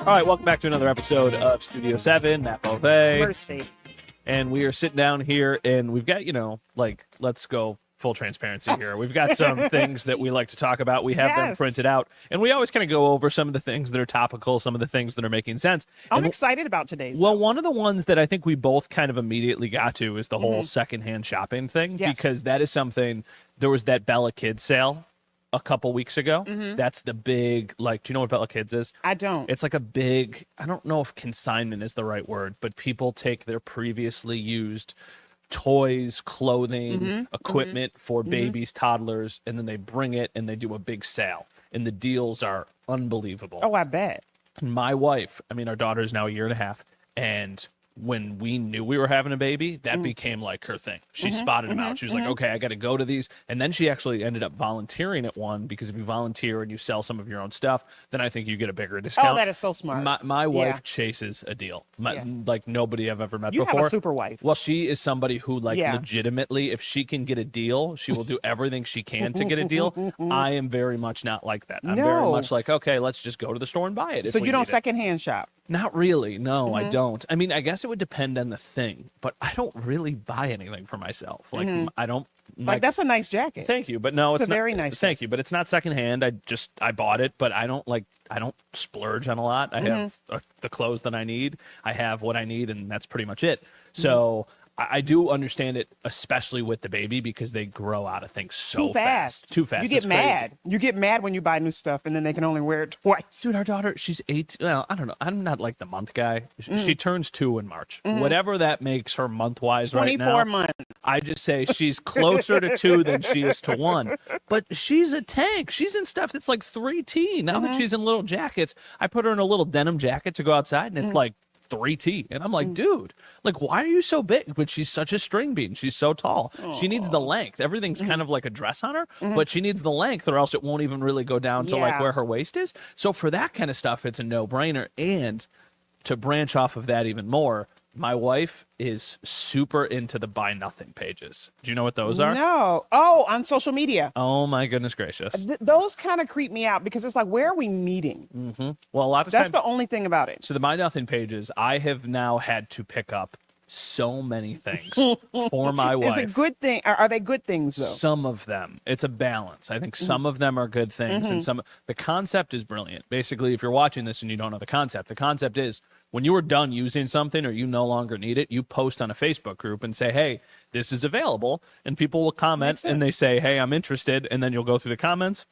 All right, welcome back to another episode of Studio 7, Matt Beauvais. Mercy. And we are sitting down here, and we've got, let's go full transparency here. We've got some things that we like to talk about. We have them printed out, and we always kind of go over some of the things that are topical, some of the things that are making sense. I'm excited about today's. Well, one of the ones that I think we both kind of immediately got to is the whole secondhand shopping thing, because that is something. There was that Bella Kids sale a couple weeks ago. That's the big, do you know what Bella Kids is? I don't. It's like a big, I don't know if consignment is the right word, but people take their previously used toys, clothing, equipment for babies, toddlers, and then they bring it and they do a big sale. And the deals are unbelievable. Oh, I bet. My wife, our daughter is now 1.5 years, and when we knew we were having a baby, that became like her thing. She spotted them out. She was like, okay, I got to go to these. And then she actually ended up volunteering at one, because if you volunteer and you sell some of your own stuff, then I think you get a bigger discount. Oh, that is so smart. My wife chases a deal. Like nobody I've ever met before. You have a super wife. Well, she is somebody who legitimately, if she can get a deal, she will do everything she can to get a deal. I am very much not like that. I'm very much like, okay, let's just go to the store and buy it. So you don't secondhand shop? Not really. No, I don't. I guess it would depend on the thing, but I don't really buy anything for myself. I don't that's a nice jacket. Thank you, but no, it's a not, very nice. Thank you, but it's not secondhand. I bought it, but I don't splurge on a lot. I have the clothes that I need. I have what I need, and that's pretty much it. So I do understand it, especially with the baby, because they grow out of things so fast. Too fast. You get mad. You get mad when you buy new stuff and then they can only wear it twice. Dude, our daughter, she's 8. Well, I don't know. I'm not like the month guy. She turns 2 in March. Whatever that makes her month-wise right now. 24 months. I just say she's closer to 2 than she is to 1. But she's a tank. She's in stuff that's like 3T. Now that she's in little jackets, I put her in a little denim jacket to go outside, and it's like 3T. And I'm like, dude, why are you so big? But she's such a string bean. She's so tall. She needs the length. Everything's kind of like a dress on her, but she needs the length, or else it won't even really go down to where her waist is. So for that kind of stuff, it's a no-brainer. And to branch off of that even more, my wife is super into the buy nothing pages. Do you know what those are? No. Oh, on social media. Oh my goodness gracious. Those kind of creep me out, because it's like, where are we meeting? Well, a lot of That's times, the only thing about it. So the buy nothing pages, I have now had to pick up so many things for my wife. Is it good thing? Are they good things though? Some of them. It's a balance. I think some of them are good things, and the concept is brilliant. Basically, if you're watching this and you don't know the concept is, when you are done using something or you no longer need it, you post on a Facebook group and say, hey, this is available. And people will comment and they say, hey, I'm interested. And then you'll go through the comments.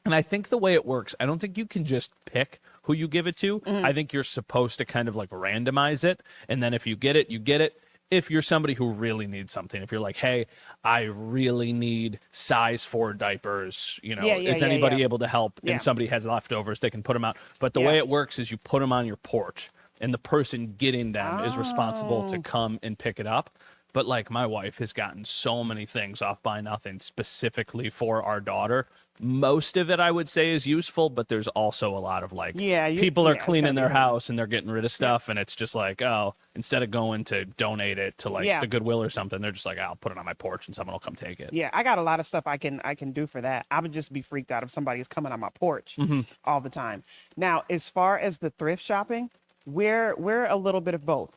And I think the way it works, I don't think you can just pick who you give it to. I think you're supposed to kind of randomize it. And then if you get it, you get it. If you're somebody who really needs something, if you're like, hey, I really need size 4 diapers, is anybody able to help? And somebody has leftovers, they can put them out. But the way it works is you put them on your porch, and the person getting them is responsible to come and pick it up. But my wife has gotten so many things off Buy Nothing specifically for our daughter. Most of it, I would say, is useful, but there's also a lot of people are cleaning their house and they're getting rid of stuff, and it's just instead of going to donate it to the Goodwill or something, they're just I'll put it on my porch and someone will come take it. Yeah, I got a lot of stuff I can do for that. I would just be freaked out if somebody is coming on my porch all the time. Now, as far as the thrift shopping, we're a little bit of both.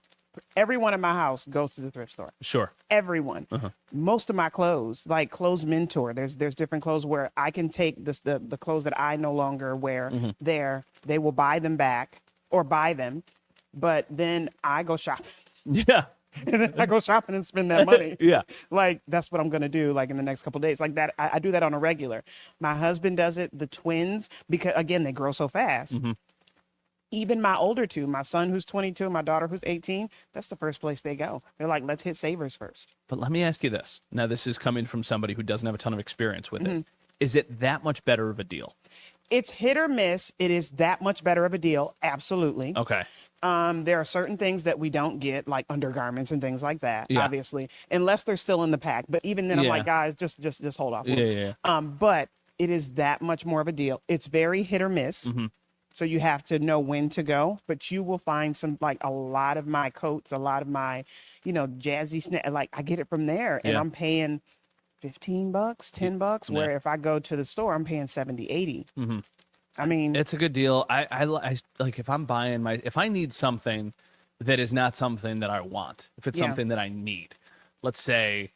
Everyone in my house goes to the thrift store. Sure. Everyone. Most of my clothes, like Clothes Mentor, there's different clothes where I can take the clothes that I no longer wear there. They will buy them back or buy them, but then I go shopping. Yeah. And then I go shopping and spend that money. Yeah. That's what I'm going to do in the next couple of days. That. I do that on a regular. My husband does it, the twins, because again, they grow so fast. Even my older two, my son who's 22, my daughter who's 18, that's the first place they go. They're like, let's hit Savers first. But let me ask you this. Now, this is coming from somebody who doesn't have a ton of experience with it. Is it that much better of a deal? It's hit or miss. It is that much better of a deal. Absolutely. Okay. There are certain things that we don't get, like undergarments and things like that, obviously, unless they're still in the pack. But even then, I'm like, guys, just hold off. Yeah. But it is that much more of a deal. It's very hit or miss. So you have to know when to go, but you will find some, like a lot of my coats, a lot of my, jazzy like I get it from there, and Yeah. I'm paying $15, $10, where if I go to the store, I'm paying 70, 80. Mm-hmm. I mean, It's a good deal. I like if I'm buying if I need something that is not something that I want, if it's Yeah. something that I need, let's say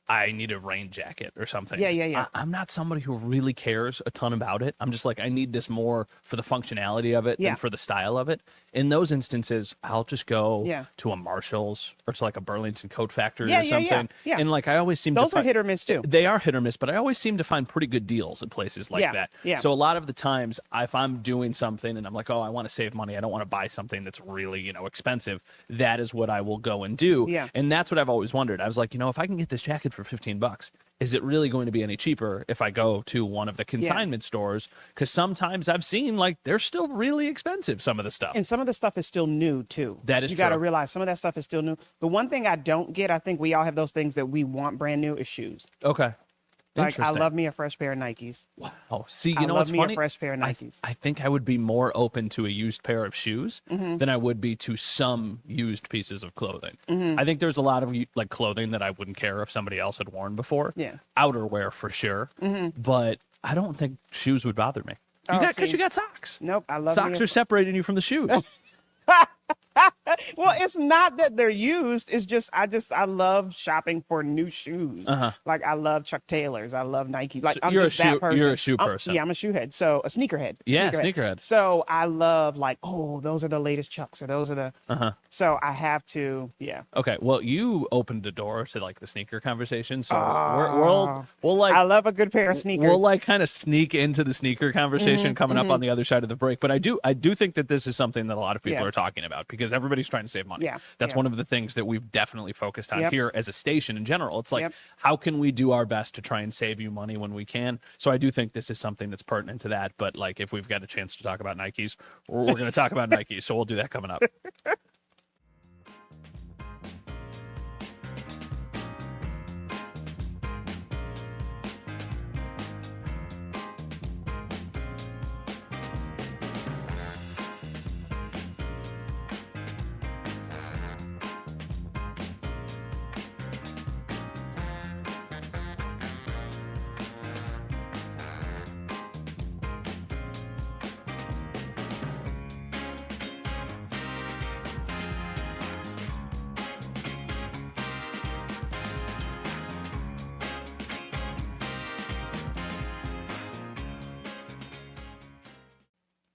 I need a rain jacket or something. Yeah. I'm not somebody who really cares a ton about it. I'm just like, I need this more for the functionality of it Yeah. than for the style of it. In those instances, I'll just go Yeah. to a Marshall's or to like a Burlington Coat Factory Yeah, or yeah, yeah, something. yeah. And like, I always seem those to are hit or miss too. They are hit or miss, but I always seem to find pretty good deals at places like Yeah, that. yeah. So a lot of the times, if I'm doing something and I'm like, oh, I want to save money, I don't want to buy something that's really, expensive, that is what I will go and do. Yeah. And that's what I've always wondered. I was like, if I can get this jacket for $15, is it really going to be any cheaper if I go to one of the consignment stores? Because sometimes I've seen like they're still really expensive, some of the stuff. And some of the stuff is still new too. That is You got to true. realize some of that stuff is still new. The one thing I don't get, I think we all have those things that we want brand new, is shoes. Okay. Like I Interesting. love me a fresh pair of Nikes. Oh, see, I you know love what's me a funny? fresh pair of Nikes. I think I would be more open to a used pair of shoes Mm-hmm. than I would be to some used pieces of clothing. Mm-hmm. I think there's a lot of like clothing that I wouldn't care if somebody else had worn before. Yeah. Outerwear for sure, but I don't think shoes would bother me. Oh, Because see. you got socks. Nope, I love Socks me are separating you from the shoes. Well, it's not that they're used. It's just I love shopping for new shoes. Like I love Chuck Taylors. I love Nike. Like So I'm you're a just that shoe- person. you're a shoe person. Yeah, I'm a shoe head. So a sneakerhead. Yeah, sneakerhead. So I love like, oh, those are the latest Chucks, or those are the. So I have to. Yeah. Okay, well, you opened the door to like the sneaker conversation, so we'll like I love a good pair of sneakers. we'll like kind of sneak into the sneaker conversation coming up on the other side of the break. But I do think that this is something that a lot of people Yeah. are talking about because everybody's trying to save money. Yeah, That's yeah. one of the things that we've definitely focused on Yep. here as a station in general. It's like, Yep. how can we do our best to try and save you money when we can? So I do think this is something that's pertinent to that. But like, if we've got a chance to talk about Nikes, we're going to talk about Nikes. So we'll do that coming up.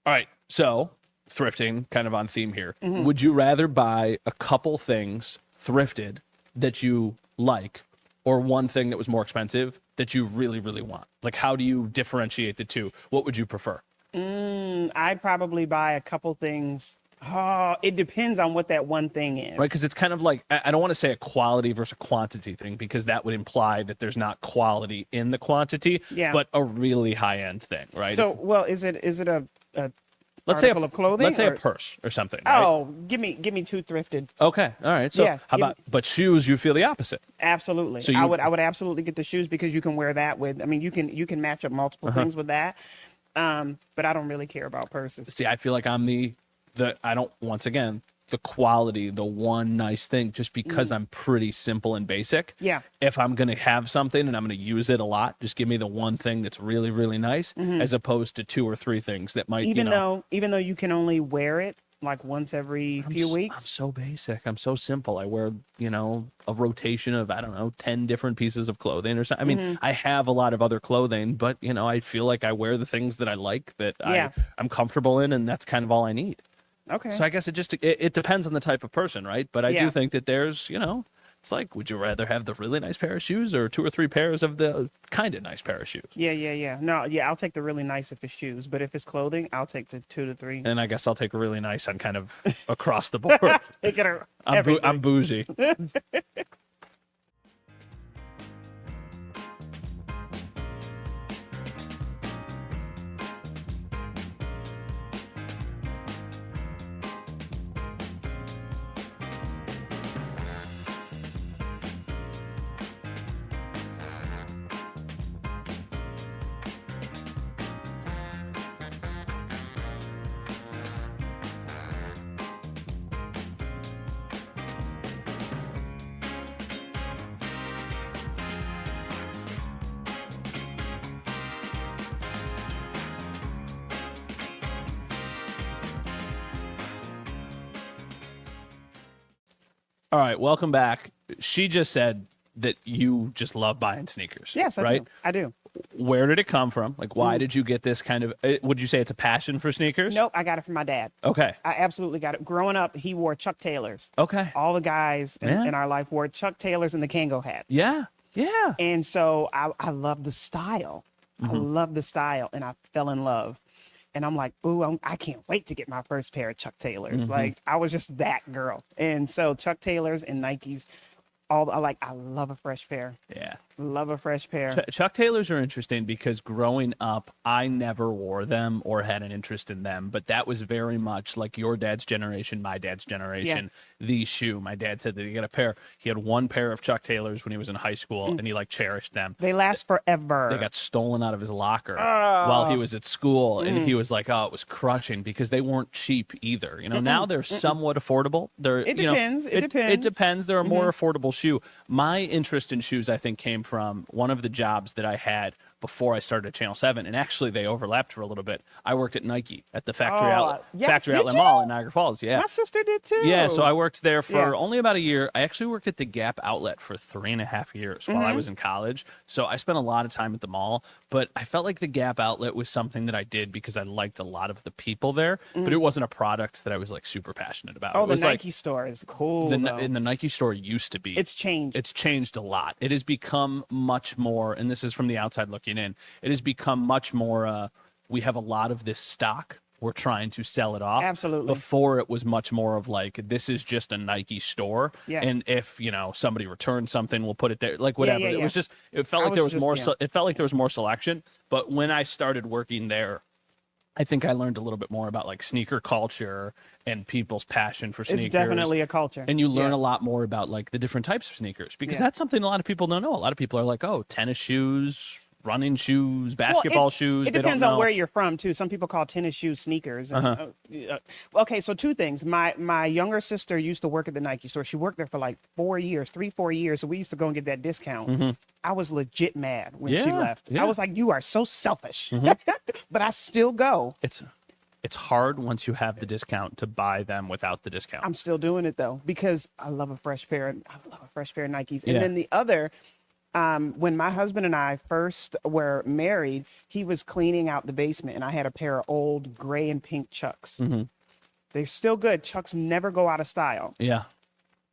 All right. So, thrifting, kind of on theme here. Would you rather buy a couple things thrifted that you like, or one thing that was more expensive that you really, really want? Like, how do you differentiate the two? What would you prefer? I'd probably buy a couple things. Oh, it depends on what that one thing is. Right? Because it's kind of like, I don't want to say a quality versus a quantity thing, because that would imply that there's not quality in the quantity, Yeah. but a really high end thing, right? So, well, is it a let's say article of clothing? Let's say a or- purse or something. Right? Oh, give me two thrifted. Okay. All right. So Yeah, how give about, but shoes, you feel the opposite. Absolutely. So I you- would absolutely get the shoes because you can wear that with. I mean, you can match up multiple things with that. But I don't really care about purses. See, I feel like I'm I don't, once again, the quality, the one nice thing, just because I'm pretty simple and basic. Yeah. If I'm going to have something and I'm going to use it a lot, just give me the one thing that's really, really nice, as opposed to two or three things that might, Even though you can only wear it like once every few I'm weeks. so basic. I'm so simple. I wear, a rotation of, 10 different pieces of clothing or something. I mean, I have a lot of other clothing, but, I feel like I wear the things that I like, that Yeah. I'm comfortable in, and that's kind of all I need. Okay. So I guess it depends on the type of person, right? But I do Yeah. think that there's, it's like, would you rather have the really nice pair of shoes or two or three pairs of the kind of nice pair of shoes? Yeah. No, yeah, I'll take the really nice if it's shoes, but if it's clothing, I'll take the 2 to 3. And I guess I'll take really nice on kind of across the board. Take it I'm bougie. All right, welcome back. She just said that you just love buying sneakers. Yes, I right? do. I do. Where did it come from? Like, why did you get this kind of? Would you say it's a passion for sneakers? Nope, I got it from my dad. Okay. I absolutely got it. Growing up, he wore Chuck Taylors. Okay. All the guys Yeah. in our life wore Chuck Taylors and the Kango hats. Yeah. Yeah. And so I love the style. I love the style, and I fell in love. And I'm like, ooh, I can't wait to get my first pair of Chuck Taylors. Like, I was just that girl. And so Chuck Taylors and Nikes, I love a fresh pair. Yeah. Love a fresh pair. Chuck Taylors are interesting because growing up, I never wore them or had an interest in them, but that was very much like your dad's generation, my dad's generation, the shoe. My dad said that he got a pair. He had one pair of Chuck Taylors when he was in high school, and he like cherished them. They last forever. They got stolen out of his locker while he was at school, and he was like, "Oh, it was crushing," because they weren't cheap either. You know, now they're somewhat affordable. They're It you know, depends. It depends. It depends. They're a more affordable shoe. My interest in shoes, I think, came from one of the jobs that I had before I started at Channel 7, and actually they overlapped for a little bit. I worked at Nike at the factory outlet did outlet you? mall in Niagara Falls. Yeah. My sister did too. Yeah, so I worked there for Yeah. only about a year. I actually worked at the Gap outlet for 3.5 years while I was in college. So I spent a lot of time at the mall, but I felt like the Gap outlet was something that I did because I liked a lot of the people there, but it wasn't a product that I was like super passionate about. Oh, It the was like Nike store is cool. the though. Ni- Nike store used to be. It's changed. It's changed a lot. It has become much more, and this is from the outside looking in, it has become much more, we have a lot of this stock. We're trying to sell it off. Absolutely. Before it was much more of like, this is just a Nike store. Yeah. And if, somebody returns something, we'll put it there. Like whatever. yeah, It was yeah. just, it felt I like there was was just- more, yeah. it felt like there was more selection. But when I started working there, I think I learned a little bit more about like sneaker culture and people's passion for sneakers. It's definitely a culture. And you learn Yeah. a lot more about like the different types of sneakers because Yeah. that's something a lot of people don't know. A lot of people are like, oh, tennis shoes, running shoes, Well, basketball shoes. It They depends don't on know. where you're from too. Some people call tennis shoes sneakers. And, okay, so two things. My younger sister used to work at the Nike store. She worked there for like 4 years, 4 years. So we used to go and get that discount. I was legit mad when she Yeah, left. yeah. I was like, "You are so selfish," but I still go. It's hard once you have the discount to buy them without the discount. I'm still doing it though because I love a fresh pair. I love a fresh pair of Nikes. And Yeah. then the other, when my husband and I first were married, he was cleaning out the basement, and I had a pair of old gray and pink Chucks. They're still good. Chucks never go out of style, Yeah.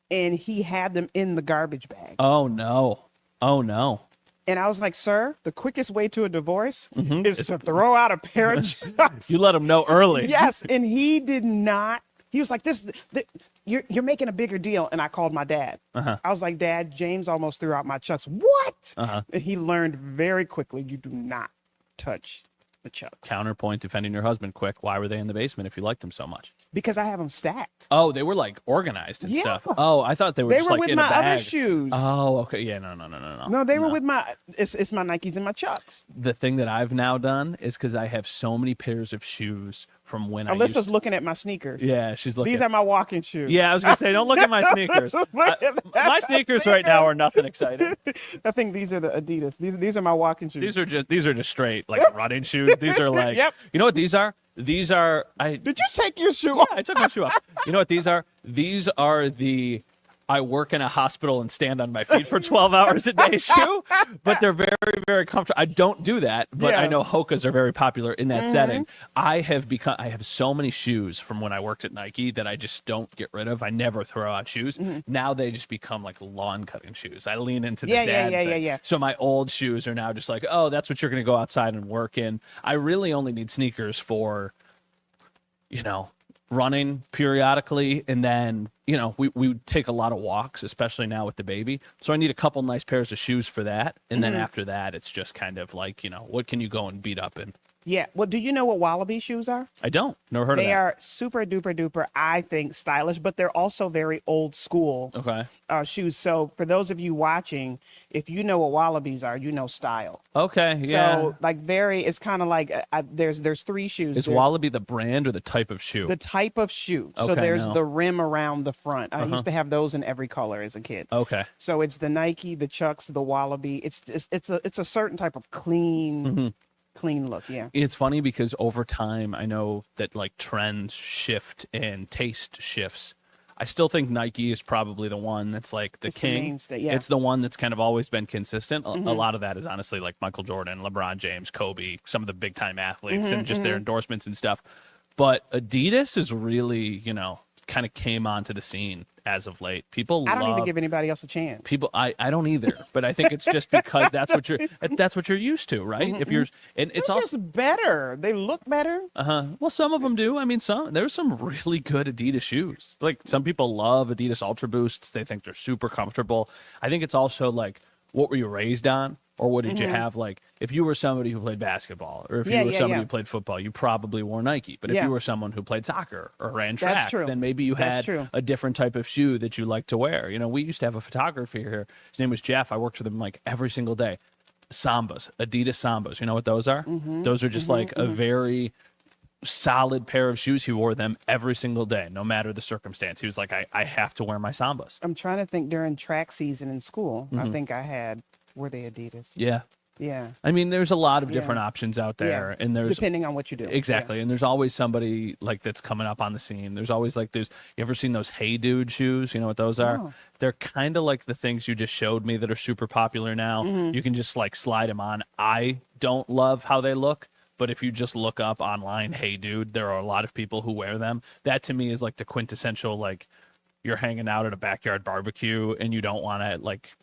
and he had them in the garbage bag. Oh no. Oh no. And I was like, "Sir, the quickest way to a divorce is to throw out a pair of Chucks." You let them know early. Yes, and he did not. He was like, you're making a bigger deal." And I called my dad. I was like, "Dad, James almost threw out my Chucks." What? And he learned very quickly, you do not touch the Chucks. Counterpoint, defending your husband quick. Why were they in the basement if you liked them so much? Because I have them stacked. Oh, they were like organized and Yeah. stuff. Oh, I thought they were They just were like with in a my bag. other shoes. Oh, okay. Yeah, no. No, they were with my, it's my Nikes and my Chucks. The thing that I've now done is because I have so many pairs of shoes from when I used Alyssa's looking at my sneakers. Yeah, she's looking. These are my walking shoes. Yeah, I was gonna say, don't look at my sneakers. Look at that. My sneakers right now are nothing exciting. I think these are the Adidas. These are my walking shoes. These are just straight like running shoes. These are like, Yep. You know what these are? These are Did you take your shoe Yeah, off? I took my shoe off. You know what these are? These are the I work in a hospital and stand on my feet for 12 hours a day shoe, but they're very, very comfortable. I don't do that, but I Yeah. know Hokas are very popular in that setting. I have so many shoes from when I worked at Nike that I just don't get rid of. I never throw out shoes. Now they just become like lawn cutting shoes. I lean into the Yeah, dad yeah, thing. yeah. So my old shoes are now just like, oh, that's what you're going to go outside and work in. I really only need sneakers for, running periodically, and then we take a lot of walks, especially now with the baby, so I need a couple nice pairs of shoes for that, and then after that it's just kind of like, what can you go and beat up in? Yeah. Well, do you know what Wallaby shoes are? I don't. Never heard of They that. are super duper duper, I think, stylish, but they're also very old school Okay. shoes. So for those of you watching, if you know what Wallabies are, you know style. Okay. Yeah. So like it's kind of like there's three shoes. Is There's Wallaby the brand or the type of shoe? the type of shoe. So Okay, there's no. the rim around the front. I used to have those in every color as a kid. Okay. So it's the Nike, the Chucks, the Wallaby. It's a certain type of clean look. Yeah. It's funny because over time, I know that like trends shift and taste shifts. I still think Nike is probably the one that's like the It's the king. mainstay, yeah. It's the one that's kind of always been consistent. A lot of that is honestly like Michael Jordan, LeBron James, Kobe, some of the big time athletes, and just their endorsements and stuff. But Adidas is really, kind of came onto the scene as of late. People I don't even love give anybody else a chance. people. I don't either, but I think it's just because that's what you're used to, right? If you're, and it's They're also just better. They look better. well, some of them do. I mean, there's some really good Adidas shoes. Like some people love Adidas Ultra Boosts. They think they're super comfortable. I think it's also like, what were you raised on? Or what did you have? Like, if you were somebody who played basketball, or if you were somebody who played football, you probably wore Nike. But if you were someone who played soccer or ran track, then maybe you had a different type of shoe that you like to wear. We used to have a photographer here. His name was Jeff. I worked with him like every single day. Sambas, Adidas Sambas. You know what those are? Those are just like a very solid pair of shoes. He wore them every single day, no matter the circumstance. He was like, I have to wear my Sambas. I'm trying to think during track season in school. I think were they Adidas? Yeah. Yeah. I mean, there's a lot of different options out there, and there's depending on what you do. Exactly, and there's always somebody like that's coming up on the scene. There's always like you ever seen those Hey Dude shoes? You know what those are? Oh. They're kind of like the things you just showed me that are super popular now. You can just like slide them on. I don't love how they look, but if you just look up online, Hey Dude, there are a lot of people who wear them. That to me is like the quintessential, like you're hanging out at a backyard barbecue and you don't want to like,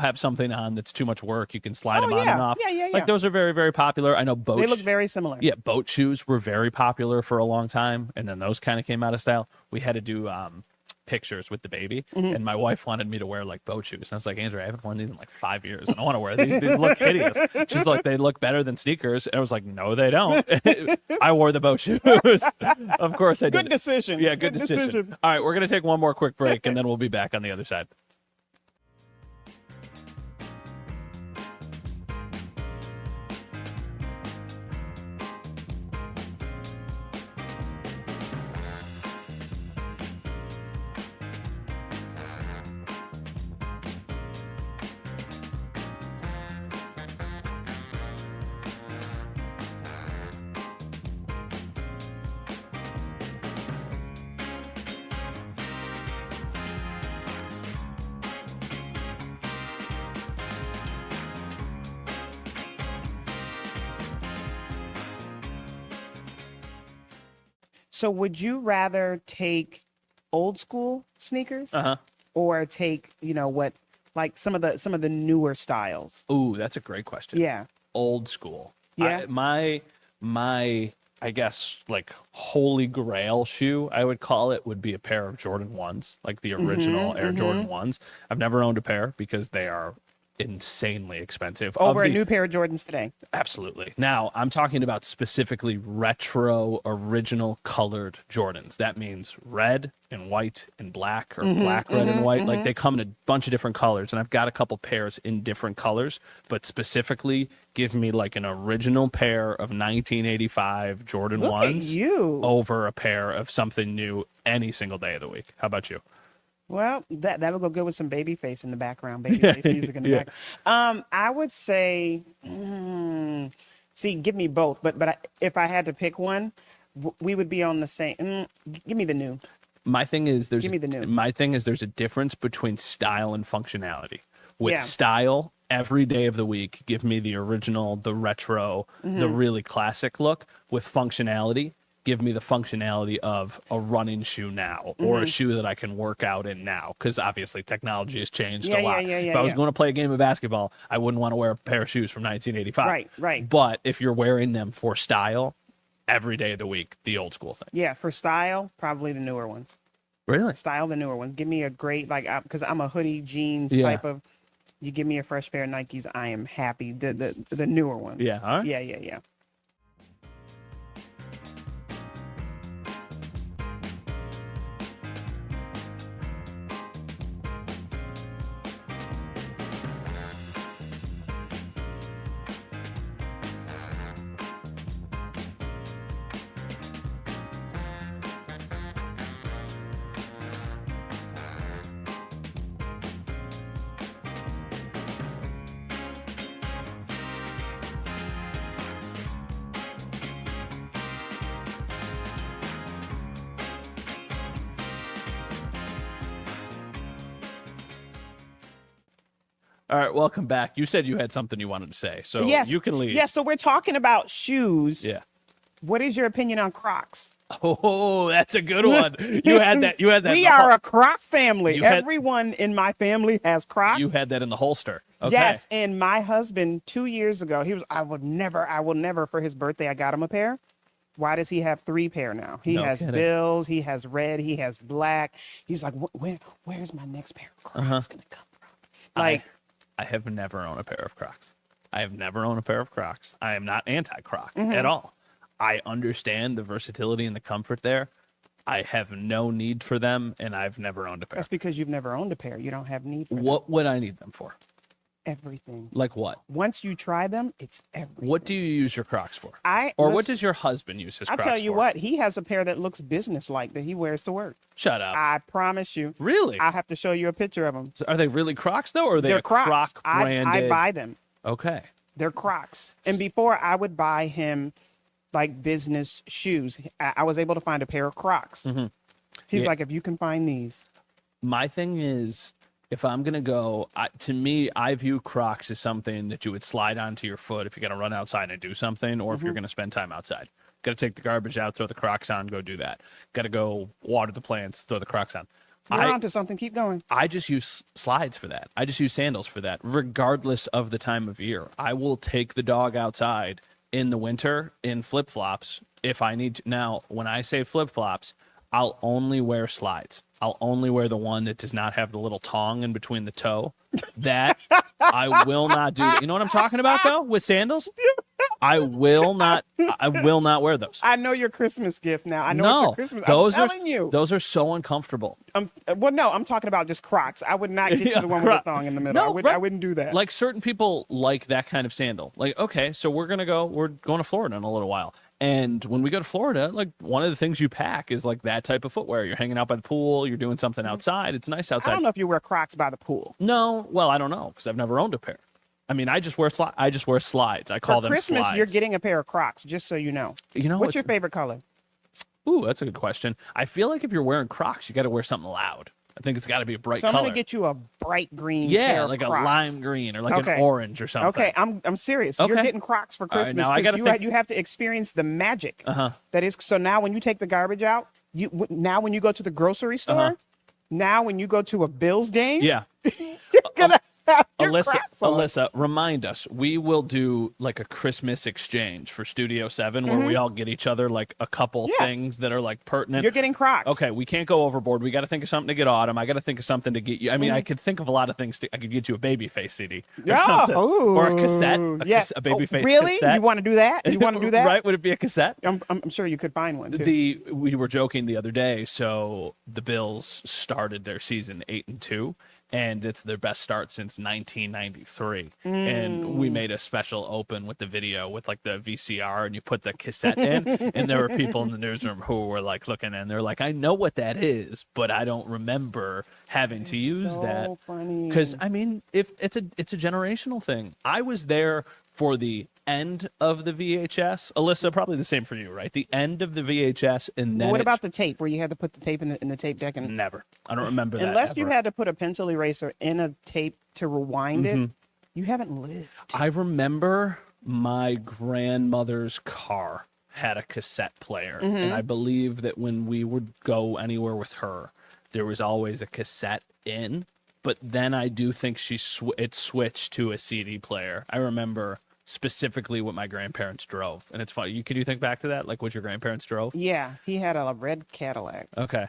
have something on that's too much work. You can slide them on and off. Yeah. Like those are very, very popular. I know boat. They look very similar. Yeah, boat shoes were very popular for a long time, and then those kind of came out of style. We had to do pictures with the baby, and my wife wanted me to wear like boat shoes. And I was like, Andrew, I haven't worn these in like 5 years. I don't want to wear these. These look hideous. She's like, they look better than sneakers. And I was like, no, they don't. I wore the boat shoes. Of course I did. Good decision. Yeah, good decision. All right, we're going to take one more quick break, and then we'll be back on the other side. So would you rather take old school sneakers or take, what like some of the newer styles? Ooh, that's a great question. Yeah. Old school. Yeah. My I guess like holy grail shoe, I would call it, would be a pair of Jordan 1s, like the original Air Jordan 1s. I've never owned a pair because they are insanely expensive. Over a new pair of Jordans today. Absolutely. Now, I'm talking about specifically retro, original colored Jordans. That means red and white and black, or black, red, and white. Like they come in a bunch of different colors, and I've got a couple pairs in different colors, but specifically give me like an original pair of 1985 Jordan Look 1s at you. over a pair of something new any single day of the week. How about you? Well, that would go good with some Babyface in the background, Babyface music in the back. I would say, see, give me both, but if I had to pick one, we would be on the same. Give me the new. My thing is there's Give me the new. My thing is there's a difference between style and functionality. With Yeah. style, every day of the week, give me the original, the retro, the really classic look. With functionality, give me the functionality of a running shoe now, or a shoe that I can work out in now, because obviously technology has changed a lot. If I was going to play a game of basketball, I wouldn't want to wear a pair of shoes from 1985. Right. But if you're wearing them for style, every day of the week, the old school thing. Yeah, for style, probably the newer ones. Really? Style, the newer ones. Give me a great, because I'm a hoodie jeans type of. You give me a fresh pair of Nikes, I am happy. The newer ones. Yeah. All right. Yeah. All right, welcome back. You said you had something you wanted to say, so Yes. you can leave. Yes. So we're talking about shoes. Yeah. What is your opinion on Crocs? Oh, that's a good one. You had that. You had that. We are a Croc family. had- Everyone in my family has Crocs. You had that in the holster. Okay. Yes, and my husband 2 years ago, I will never for his birthday, I got him a pair. Why does he have 3 pair now? He No has kidding. bills, he has red, he has black. He's like, where's my next pair of Crocs gonna come from? Like, I have never owned a pair of Crocs. I have never owned a pair of Crocs. I am not anti-Croc Mm-hmm. at all. I understand the versatility and the comfort there. I have no need for them, and I've never owned a pair. that's because you've never owned a pair. You don't have need for them. What would I need them for? Everything. Like what? Once you try them, it's everything. What do you use your Crocs for? What listen, does your husband use his I'll Crocs tell you for? what, he has a pair that looks business-like that he wears to work. Shut up. I promise you. Really? I have to show you a picture of them. So are they really Crocs, though, or are they They're a Crocs. Croc branded? I buy them. Okay. They're Crocs. And before I would buy him like business shoes, I was able to find a pair of Crocs. He's Yeah. like, if you can find these. My thing is, if I'm going to go, to me, I view Crocs as something that you would slide onto your foot if you're going to run outside and do something, or if you're going to spend time outside. Got to take the garbage out, throw the Crocs on, go do that. Got to go water the plants, throw the Crocs on. You're onto something. Keep going. I just use slides for that. I just use sandals for that, regardless of the time of year. I will take the dog outside in the winter in flip-flops if I need to. Now, when I say flip-flops, I'll only wear slides. I'll only wear the one that does not have the little tong in between the toe. That I will not do. You know what I'm talking about, though, with sandals? I will not wear those. I know your Christmas gift now. I know No, it's your Christmas. those I'm telling you. Those are so uncomfortable. Well, no, I'm talking about just Crocs. I would not get you the one with the thong in the middle. No, I wouldn't do that. Like certain people like that kind of sandal. Like, okay, so we're going to Florida in a little while. And when we go to Florida, like one of the things you pack is like that type of footwear. You're hanging out by the pool, you're doing something outside. It's nice I outside. don't know if you wear Crocs by the pool. No, well, I don't know because I've never owned a pair. I mean, I just wear slides. I call For them Christmas, slides. you're getting a pair of Crocs, just so you know. You know, What's your favorite color? Ooh, that's a good question. I feel like if you're wearing Crocs, you got to wear something loud. I think it's got to be a bright So I'm color. gonna get you a bright green. Yeah, pair like of a Crocs. lime green or like Okay. an orange or something. Okay, I'm serious. Okay. You're getting Crocs for All right, Christmas. now I 'cause gotta you, think- you have to experience the magic. Uh-huh. That is. So now when you take the garbage out, now when you go to the grocery store, Uh-huh. now when you go to a Bills game, Yeah. you're gonna have your Alyssa, Crocs on. Alyssa, remind us. We will do like a Christmas exchange for Studio 7 where we all get each other like a couple Yeah. things that are like pertinent. You're getting Crocs. Okay, we can't go overboard. We got to think of something to get Autumn. I got to think of something to get you. I mean, I could think of a lot of things. I could get you a Babyface CD or Yeah. something. Or a cassette. Yes. A Babyface really? cassette. You want to do that? You want to do that? Right? Would it be a cassette? I'm sure you could find one too. We were joking the other day. So the Bills started their season 8-2, and it's their best start since 1993. And we made a special open with the video with like the VCR, and you put the cassette in, and there were people in the newsroom who were like looking, and they're like, "I know what that is, but I don't remember having to use that." Funny. Because I mean, if it's a generational thing. I was there for the end of the VHS. Alyssa, probably the same for you, right? The end of the VHS, and then What about the tape where you had to put the tape in the tape deck and never? I don't remember that. unless you ever. had to put a pencil eraser in a tape to rewind Mm-hmm. it, you haven't lived. I remember my grandmother's car had a cassette player, and I believe that when we would go anywhere with her, there was always a cassette in. But then I do think it switched to a CD player. I remember specifically what my grandparents drove, and it's funny. Can you think back to that, like what your grandparents drove? Yeah, he had a red Cadillac Okay.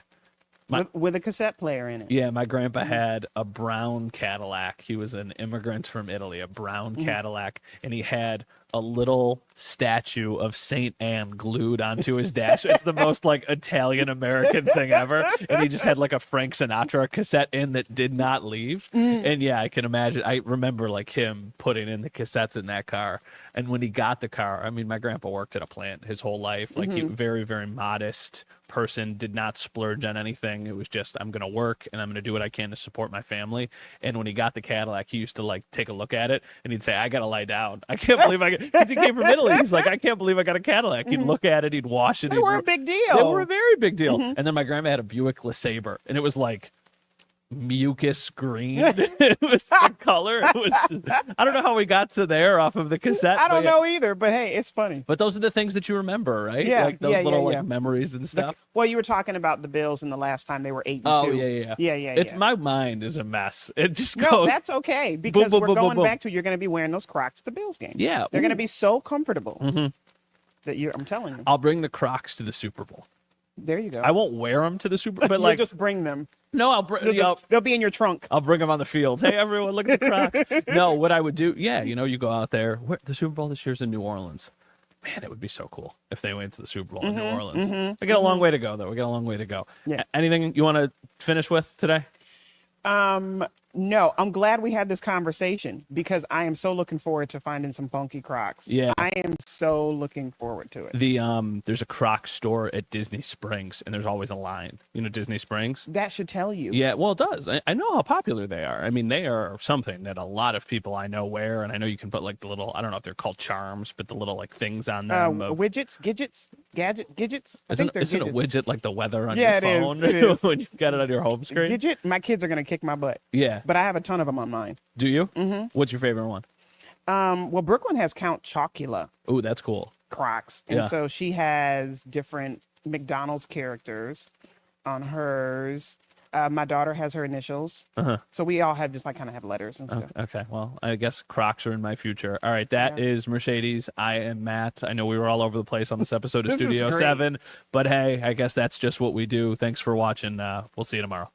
with a cassette player in it. Yeah, my grandpa had a brown Cadillac. He was an immigrant from Italy, a brown Cadillac, and he had a little statue of Saint Anne glued onto his dash. It's the most like Italian American thing ever. And he just had like a Frank Sinatra cassette in that did not leave. And yeah, I can imagine. I remember like him putting in the cassettes in that car. And when he got the car, I mean, my grandpa worked at a plant his whole life. Like he very, very modest person, did not splurge on anything. It was just, I'm going to work and I'm going to do what I can to support my family. And when he got the Cadillac, he used to like take a look at it and he'd say, I got to lie down. I can't believe because he came from Italy. He's like, I can't believe I got a Cadillac. He'd look at it, he'd wash it. They were a big deal. They were a very big deal. And then my grandma had a Buick LeSabre, and it was like mucus green. It was the color. It was just, I don't know how we got to there off of the cassette. I don't but know either, but hey, it's funny. But those are the things that you remember, right? Yeah, Like those yeah, little yeah. like memories and stuff. Well, you were talking about the Bills and the last time they were 8-2. Oh yeah. It's yeah. my mind is a mess. It just No, goes. that's okay because boom, we're boom, boom, going boom. back to you're going to be wearing those Crocs to the Bills game. Yeah, they're going to ooh. be so comfortable that I'm telling you. I'll bring the Crocs to the Super Bowl. There you go. I won't wear them to the Super Bowl, but You'll like just bring them. no, I'll bring. They'll be in your trunk. I'll bring them on the field. Hey, everyone, look at the Crocs. No, what I would do, you go out there. The Super Bowl this year's in New Orleans. Man, it would be so cool if they went to the Super Bowl in New Orleans. We got a long way to go, though. We got a long way to go. Yeah. Anything you want to finish with today? No, I'm glad we had this conversation because I am so looking forward to finding some funky Crocs. Yeah. I am so looking forward to it. There's a Crocs store at Disney Springs, and there's always a line. You know Disney Springs? That should tell you. Yeah, well, it does. I know how popular they are. I mean, they are something that a lot of people I know wear, and I know you can put like the little, I don't know if they're called charms, but the little like things on them. Widgets, gadgets. I think they're isn't a gadgets. widget like the weather on Yeah, your it phone is. It is. when you got it on your home screen? Gadget. My kids are gonna kick my butt, Yeah. but I have a ton of them on mine. Do you? Mm-hmm. What's your favorite one? Well, Brooklyn has Count Chocula Oh, that's cool. Crocs, and Yeah. so she has different McDonald's characters on hers. My daughter has her initials, so we all have just like kind of have letters and stuff. Okay, well, I guess Crocs are in my future. All right, that is Mercedes. I am Matt. I know we were all over the place on this episode of This is Studio great. 7, but hey, I guess that's just what we do. Thanks for watching. We'll see you tomorrow.